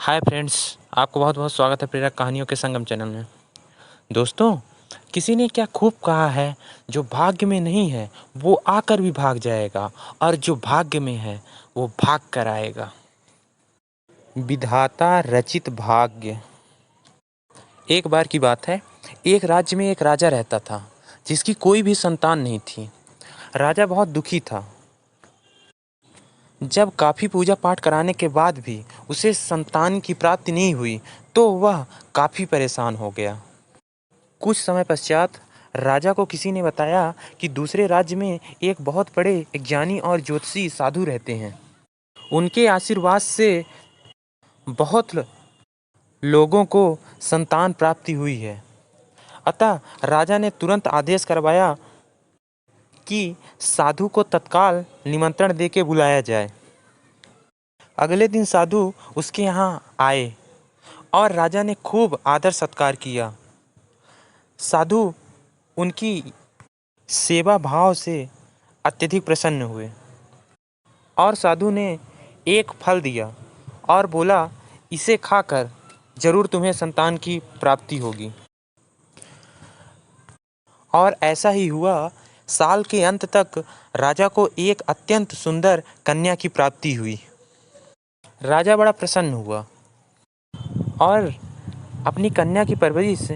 Hi friends, आपको बहुत बहुत स्वागत है प्रेरक कहानियों के संगम चैनल में। दोस्तों, किसी ने क्या खूब कहा है, जो भाग्य में नहीं है वो आकर भी भाग जाएगा, और जो भाग्य में है वो भाग कर आएगा। विधाता रचित भाग्य। एक बार की बात है, एक राज्य में एक राजा रहता था जिसकी कोई भी संतान नहीं थी। राजा बहुत दुखी था। जब काफ़ी पूजा पाठ कराने के बाद भी उसे संतान की प्राप्ति नहीं हुई तो वह काफ़ी परेशान हो गया। कुछ समय पश्चात राजा को किसी ने बताया कि दूसरे राज्य में एक बहुत बड़े ज्ञानी और ज्योतिषी साधु रहते हैं। उनके आशीर्वाद से बहुत लोगों को संतान प्राप्ति हुई है। अतः राजा ने तुरंत आदेश करवाया कि साधु को तत्काल निमंत्रण देके बुलाया जाए। अगले दिन साधु उसके यहाँ आए और राजा ने खूब आदर सत्कार किया। साधु उनकी सेवा भाव से अत्यधिक प्रसन्न हुए और साधु ने एक फल दिया और बोला, इसे खाकर जरूर तुम्हें संतान की प्राप्ति होगी। और ऐसा ही हुआ। साल के अंत तक राजा को एक अत्यंत सुंदर कन्या की प्राप्ति हुई। राजा बड़ा प्रसन्न हुआ और अपनी कन्या की परवरिश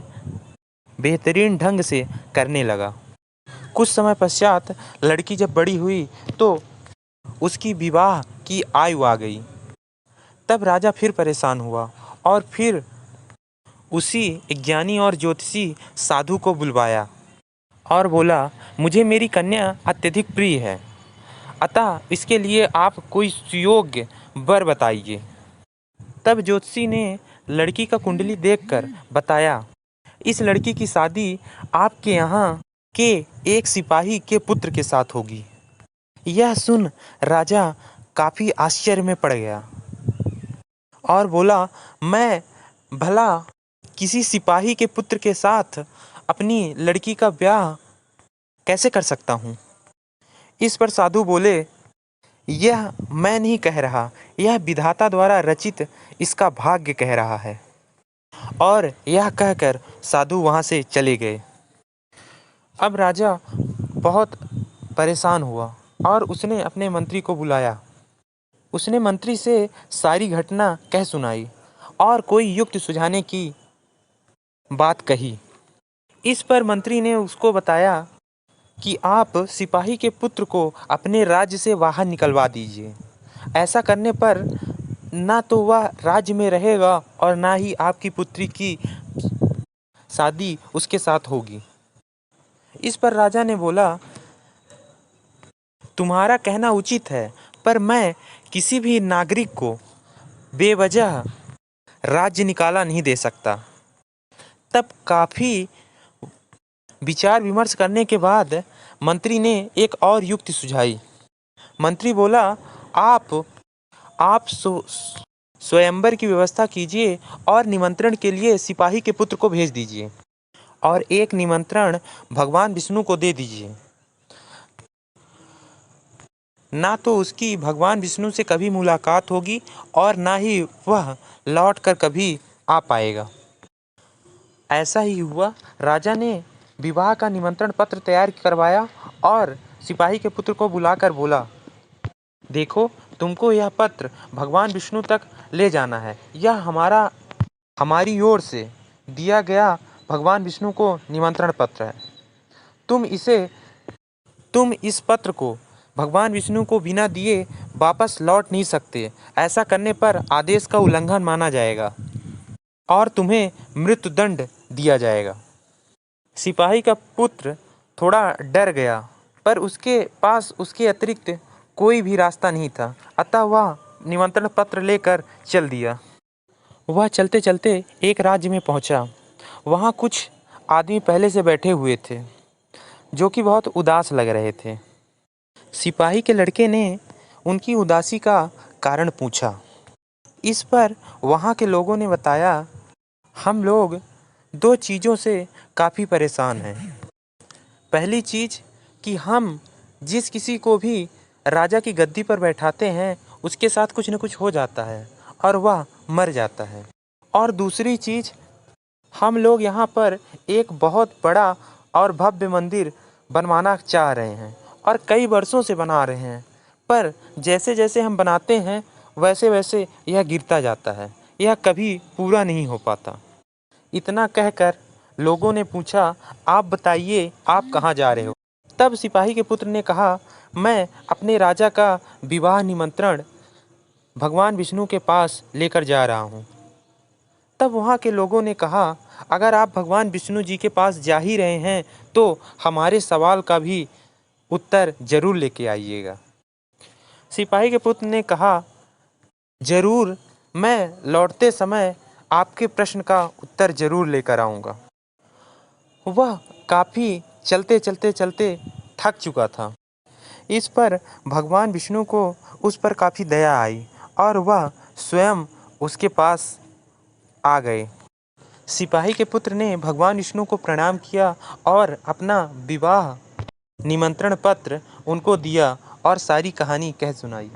बेहतरीन ढंग से करने लगा। कुछ समय पश्चात लड़की जब बड़ी हुई तो उसकी विवाह की आयु आ गई। तब राजा फिर परेशान हुआ और फिर उसी ज्ञानी और ज्योतिषी साधु को बुलवाया और बोला, मुझे मेरी कन्या अत्यधिक प्रिय है, अतः इसके लिए आप कोई सुयोग्य वर बताइए। तब ज्योतिषी ने लड़की का कुंडली देखकर बताया, इस लड़की की शादी आपके यहाँ के एक सिपाही के पुत्र के साथ होगी। यह सुन राजा काफ़ी आश्चर्य में पड़ गया और बोला, मैं भला किसी सिपाही के पुत्र के साथ अपनी लड़की का ब्याह कैसे कर सकता हूँ। इस पर साधु बोले, यह मैं नहीं कह रहा, यह विधाता द्वारा रचित इसका भाग्य कह रहा है। और यह कहकर साधु वहाँ से चले गए। अब राजा बहुत परेशान हुआ और उसने अपने मंत्री को बुलाया। उसने मंत्री से सारी घटना कह सुनाई और कोई युक्ति सुझाने की बात कही। इस पर मंत्री ने उसको बताया कि आप सिपाही के पुत्र को अपने राज्य से बाहर निकलवा दीजिए। ऐसा करने पर ना तो वह राज्य में रहेगा और ना ही आपकी पुत्री की शादी उसके साथ होगी। इस पर राजा ने बोला, तुम्हारा कहना उचित है, पर मैं किसी भी नागरिक को बेवजह राज्य निकाला नहीं दे सकता। तब काफ़ी विचार विमर्श करने के बाद मंत्री ने एक और युक्ति सुझाई। मंत्री बोला, आप स्वयंवर की व्यवस्था कीजिए और निमंत्रण के लिए सिपाही के पुत्र को भेज दीजिए और एक निमंत्रण भगवान विष्णु को दे दीजिए। ना तो उसकी भगवान विष्णु से कभी मुलाकात होगी और ना ही वह लौट कर कभी आ पाएगा। ऐसा ही हुआ। राजा ने विवाह का निमंत्रण पत्र तैयार करवाया और सिपाही के पुत्र को बुलाकर बोला, देखो, तुमको यह पत्र भगवान विष्णु तक ले जाना है। यह हमारी ओर से दिया गया भगवान विष्णु को निमंत्रण पत्र है। तुम इस पत्र को भगवान विष्णु को बिना दिए वापस लौट नहीं सकते। ऐसा करने पर आदेश का उल्लंघन माना जाएगा और तुम्हें मृत्युदंड दिया जाएगा। सिपाही का पुत्र थोड़ा डर गया, पर उसके पास उसके अतिरिक्त कोई भी रास्ता नहीं था, अतः वह निमंत्रण पत्र लेकर चल दिया। वह चलते चलते एक राज्य में पहुंचा। वहां कुछ आदमी पहले से बैठे हुए थे जो कि बहुत उदास लग रहे थे। सिपाही के लड़के ने उनकी उदासी का कारण पूछा। इस पर वहाँ के लोगों ने बताया, हम लोग दो चीज़ों से काफ़ी परेशान हैं। पहली चीज़ कि हम जिस किसी को भी राजा की गद्दी पर बैठाते हैं उसके साथ कुछ न कुछ हो जाता है और वह मर जाता है। और दूसरी चीज़, हम लोग यहाँ पर एक बहुत बड़ा और भव्य मंदिर बनवाना चाह रहे हैं और कई वर्षों से बना रहे हैं, पर जैसे जैसे हम बनाते हैं वैसे वैसे यह गिरता जाता है, यह कभी पूरा नहीं हो पाता। इतना कहकर लोगों ने पूछा, आप बताइए आप कहाँ जा रहे हो? तब सिपाही के पुत्र ने कहा, मैं अपने राजा का विवाह निमंत्रण भगवान विष्णु के पास लेकर जा रहा हूँ। तब वहाँ के लोगों ने कहा, अगर आप भगवान विष्णु जी के पास जा ही रहे हैं तो हमारे सवाल का भी उत्तर जरूर लेके आइएगा। सिपाही के पुत्र ने कहा, जरूर, मैं लौटते समय आपके प्रश्न का उत्तर जरूर लेकर आऊँगा। वह काफ़ी चलते थक चुका था। इस पर भगवान विष्णु को उस पर काफ़ी दया आई और वह स्वयं उसके पास आ गए। सिपाही के पुत्र ने भगवान विष्णु को प्रणाम किया और अपना विवाह निमंत्रण पत्र उनको दिया और सारी कहानी कह सुनाई।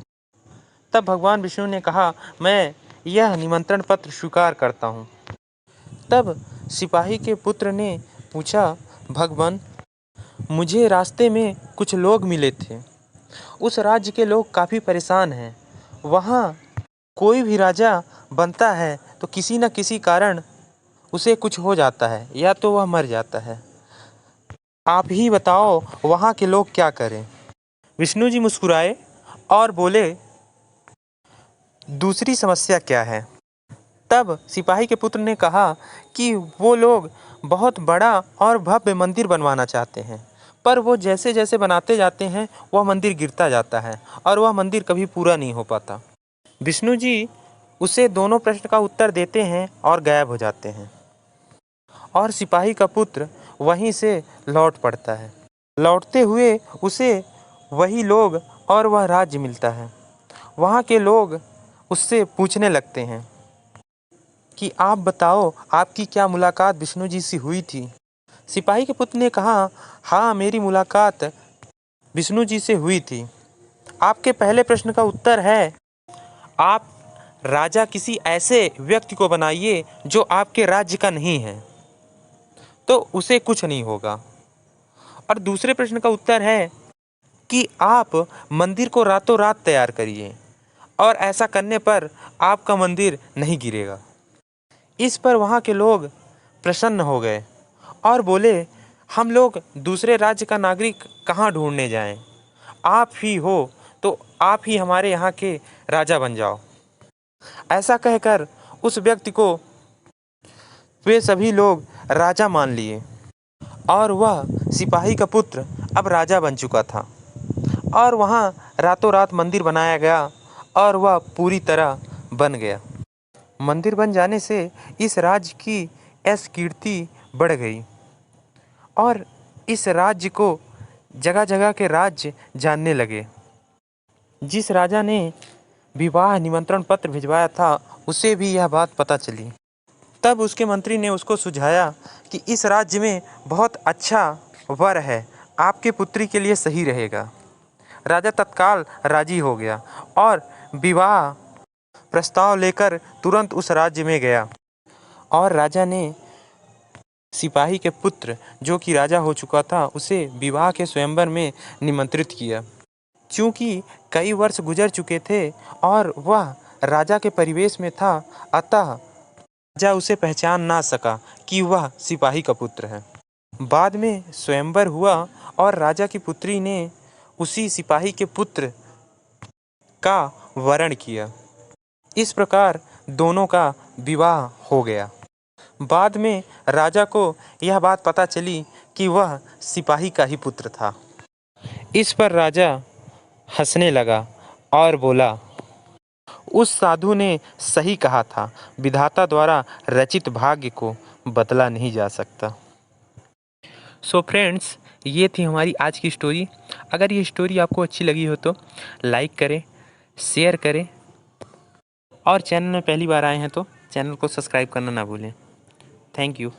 तब भगवान विष्णु ने कहा, मैं यह निमंत्रण पत्र स्वीकार करता हूँ। तब सिपाही के पुत्र ने पूछा, भगवान, मुझे रास्ते में कुछ लोग मिले थे। उस राज्य के लोग काफ़ी परेशान हैं। वहाँ कोई भी राजा बनता है तो किसी न किसी कारण उसे कुछ हो जाता है या तो वह मर जाता है। आप ही बताओ वहाँ के लोग क्या करें? विष्णु जी मुस्कुराए और बोले, दूसरी समस्या क्या है? तब सिपाही के पुत्र ने कहा कि वो लोग बहुत बड़ा और भव्य मंदिर बनवाना चाहते हैं, पर वो जैसे जैसे बनाते जाते हैं वह मंदिर गिरता जाता है और वह मंदिर कभी पूरा नहीं हो पाता। विष्णु जी उसे दोनों प्रश्न का उत्तर देते हैं और गायब हो जाते हैं और सिपाही का पुत्र वहीं से लौट पड़ता है। लौटते हुए उसे वही लोग और वह राज्य मिलता है। वहाँ के लोग उससे पूछने लगते हैं कि आप बताओ आपकी क्या मुलाकात विष्णु जी से हुई थी? सिपाही के पुत्र ने कहा, हाँ, मेरी मुलाकात विष्णु जी से हुई थी। आपके पहले प्रश्न का उत्तर है, आप राजा किसी ऐसे व्यक्ति को बनाइए जो आपके राज्य का नहीं है, तो उसे कुछ नहीं होगा। और दूसरे प्रश्न का उत्तर है कि आप मंदिर को रातों रात तैयार करिए और ऐसा करने पर आपका मंदिर नहीं गिरेगा। इस पर वहाँ के लोग प्रसन्न हो गए और बोले, हम लोग दूसरे राज्य का नागरिक कहाँ ढूंढने जाएं? आप ही हो तो आप ही हमारे यहाँ के राजा बन जाओ। ऐसा कहकर उस व्यक्ति को वे सभी लोग राजा मान लिए और वह सिपाही का पुत्र अब राजा बन चुका था और वहाँ रातों रात मंदिर बनाया गया और वह पूरी तरह बन गया। मंदिर बन जाने से इस राज्य की ऐश कीर्ति बढ़ गई और इस राज्य को जगह जगह के राज्य जानने लगे। जिस राजा ने विवाह निमंत्रण पत्र भिजवाया था उसे भी यह बात पता चली। तब उसके मंत्री ने उसको सुझाया कि इस राज्य में बहुत अच्छा वर है, आपके पुत्री के लिए सही रहेगा। राजा तत्काल राजी हो गया और विवाह प्रस्ताव लेकर तुरंत उस राज्य में गया और राजा ने सिपाही के पुत्र जो कि राजा हो चुका था उसे विवाह के स्वयंवर में निमंत्रित किया। चूँकि कई वर्ष गुजर चुके थे और वह राजा के परिवेश में था, अतः राजा उसे पहचान ना सका कि वह सिपाही का पुत्र है। बाद में स्वयंवर हुआ और राजा की पुत्री ने उसी सिपाही के पुत्र का वरण किया। इस प्रकार दोनों का विवाह हो गया। बाद में राजा को यह बात पता चली कि वह सिपाही का ही पुत्र था। इस पर राजा हंसने लगा और बोला, उस साधु ने सही कहा था, विधाता द्वारा रचित भाग्य को बदला नहीं जा सकता। सो फ्रेंड्स, ये थी हमारी आज की स्टोरी। अगर ये स्टोरी आपको अच्छी लगी हो तो लाइक करें, शेयर करें और चैनल में पहली बार आए हैं तो चैनल को सब्सक्राइब करना ना भूलें। Thank you.